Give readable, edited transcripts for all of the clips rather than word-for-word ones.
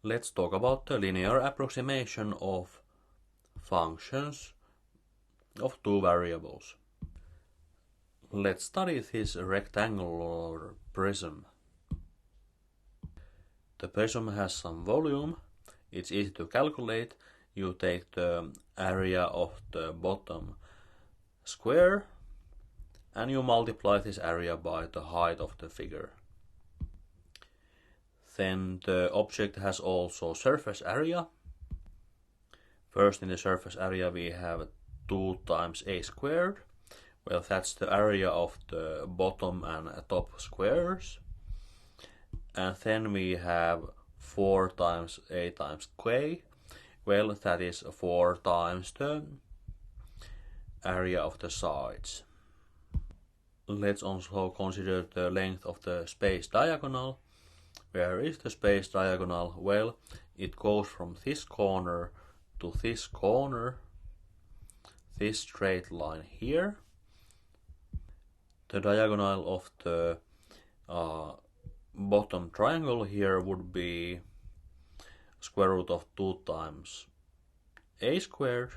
Let's talk about the linear approximation of functions of two variables. Let's study this rectangular prism. The prism has some volume. It's easy to calculate. You take the area of the bottom square and you multiply this area by the height of the figure. Then the object has also surface area. First, in the surface area we have 2 times a squared. Well, that's the area of the bottom and top squares. And then we have 4 times a times k. Well, that is 4 times the area of the sides. Let's also consider the length of the space diagonal. Where is the space diagonal? Well, it goes from this corner to this corner, this straight line here. The diagonal of the bottom triangle here would be square root of 2 times a squared.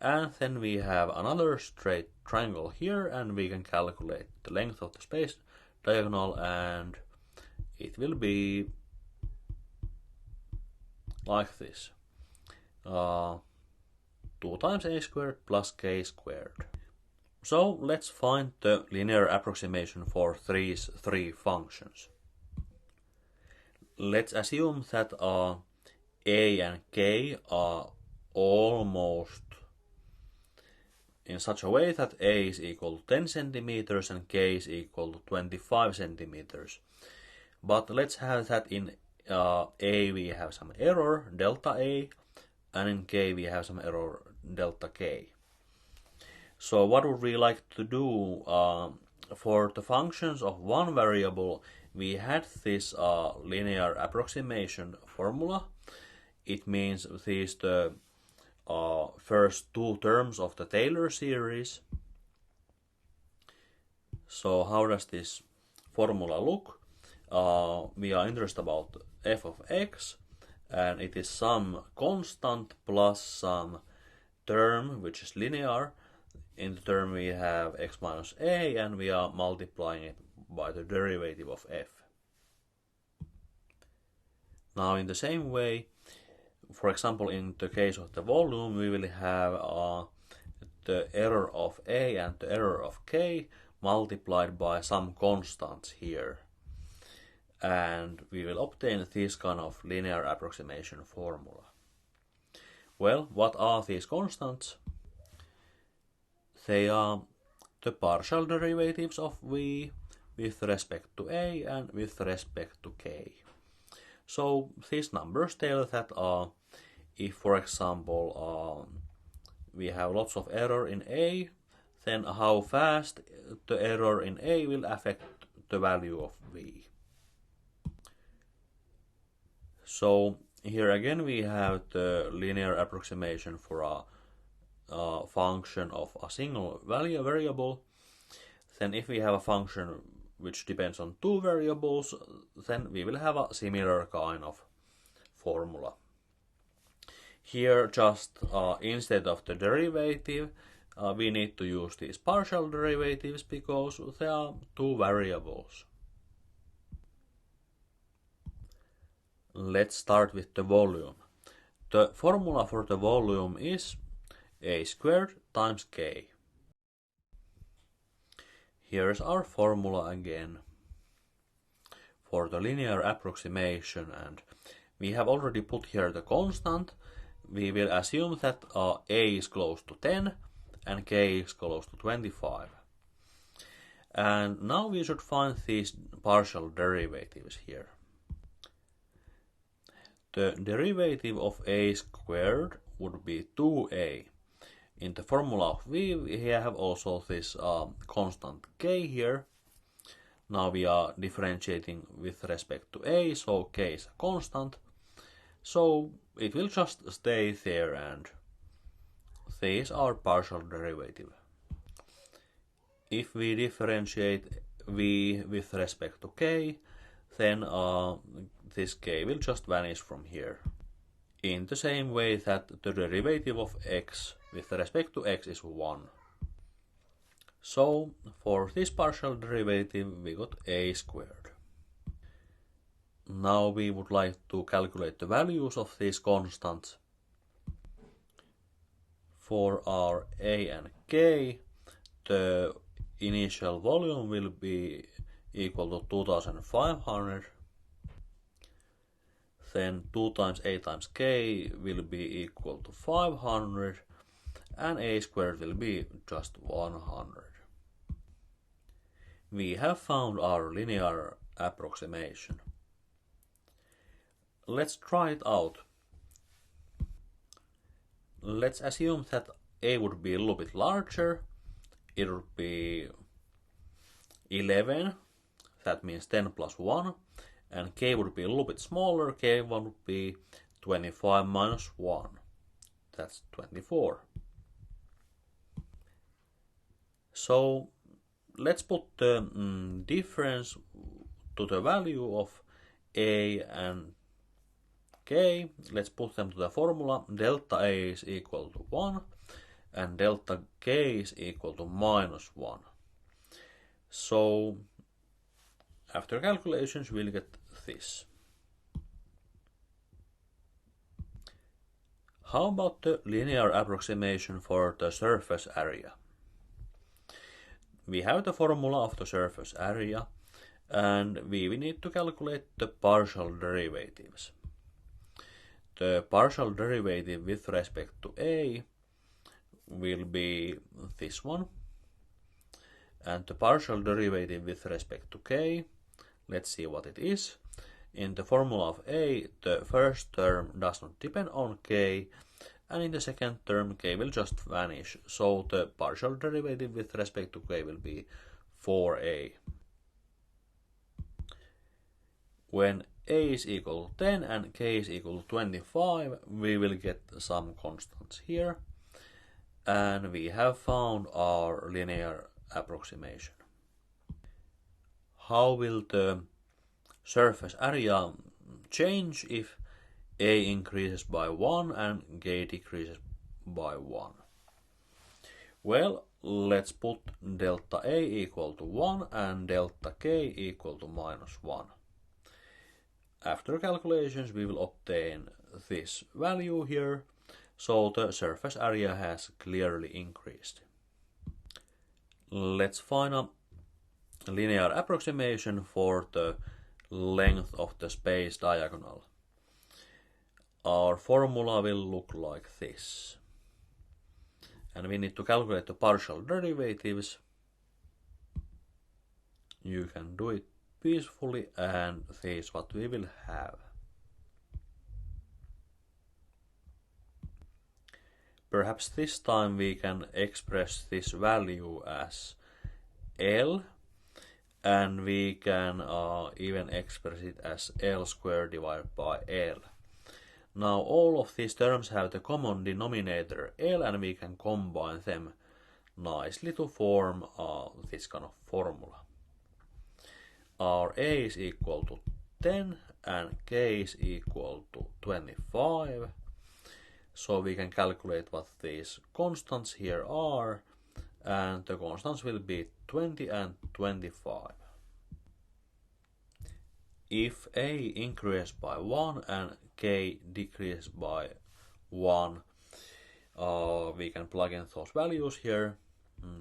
And then we have another straight triangle here, and we can calculate the length of the space diagonal, and it will be like this. 2 times a squared plus k squared. So let's find the linear approximation for these three functions. Let's assume that a and k are almost in such a way that a is equal to 10 centimeters and k is equal to 25 centimeters. But let's have that in a we have some error, delta a, and in k we have some error, delta k. So what would we like to do? For the functions of one variable, we had this linear approximation formula. It means these the first two terms of the Taylor series. So how does this formula look? We are interested about f of x, and it is some constant plus some term which is linear. In the term we have x minus a, and we are multiplying it by the derivative of f. Now in the same way, for example, in the case of the volume, we will have the error of a and the error of k multiplied by some constants here. And we will obtain this kind of linear approximation formula. Well, what are these constants? They are the partial derivatives of v with respect to a and with respect to k. So these numbers tell that if, for example, we have lots of error in a, then how fast the error in a will affect the value of v. So here again we have the linear approximation for a function of a single variable. Then if we have a function which depends on two variables, then we will have a similar kind of formula. Here just instead of the derivative, we need to use these partial derivatives because there are two variables. Let's start with the volume. The formula for the volume is a squared times k. Here's our formula again for the linear approximation, and we have already put here the constant. We will assume that a is close to 10 and k is close to 25. And now we should find these partial derivatives here. The derivative of a squared would be 2a. In the formula of v, we have also this constant k here. Now we are differentiating with respect to a, so k is a constant. So it will just stay there, and this is our partial derivative. If we differentiate v with respect to k, then this k will just vanish from here. In the same way that the derivative of x with respect to x is 1. So for this partial derivative we got a squared. Now we would like to calculate the values of these constants. For our a and k, the initial volume will be equal to 2500. Then 2 times a times k will be equal to 500 and a squared will be just 100. We have found our linear approximation. Let's try it out. Let's assume that a would be a little bit larger. It would be 11, that means 10 plus 1. And k would be a little bit smaller, k1 would be 25 minus 1. That's 24. So let's put the difference to the value of a and k. Let's put them to the formula. Delta a is equal to 1 and delta k is equal to minus 1. So after calculations we'll get this. How about the linear approximation for the surface area? We have the formula of the surface area and we need to calculate the partial derivatives. The partial derivative with respect to a will be this one, and the partial derivative with respect to k, let's see what it is. In the formula of a, the first term does not depend on k, and in the second term k will just vanish, so the partial derivative with respect to k will be 4a. When a is equal to 10 and k is equal to 25, we will get some constants here, and we have found our linear approximation. How will the surface area change if a increases by 1 and k decreases by 1? Well, let's put delta a equal to 1 and delta k equal to minus 1. After calculations we will obtain this value here, so the surface area has clearly increased. Let's find a linear approximation for the length of the space diagonal. Our formula will look like this. And we need to calculate the partial derivatives. You can do it peacefully, and this is what we will have. Perhaps this time we can express this value as L, and we can even express it as L squared divided by L. Now all of these terms have the common denominator L, and we can combine them nicely to form this kind of formula. Our A is equal to 10 and K is equal to 25. So we can calculate what these constants here are, and the constants will be 20 and 25. If A increases by 1 and K decreases by 1, we can plug in those values here.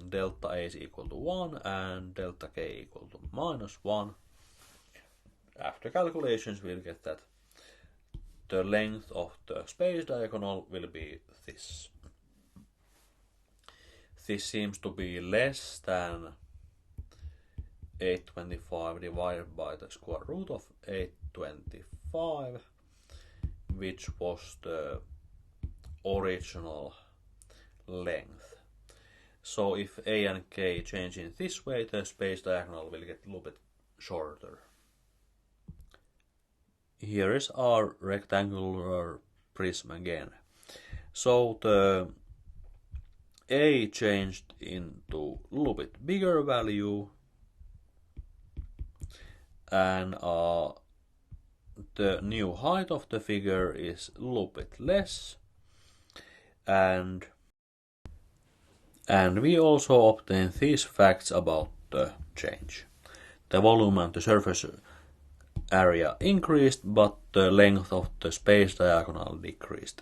Delta A is equal to 1 and delta K equal to minus 1. After calculations we'll get that the length of the space diagonal will be this. This seems to be less than 825 divided by the square root of 825, which was the original length. So if A and K change in this way, the space diagonal will get a little bit shorter. Here is our rectangular prism again. So the A changed into a little bit bigger value, and the new height of the figure is a little bit less, and we also obtain these facts about the change. The volume and the surface area increased, but the length of the space diagonal decreased.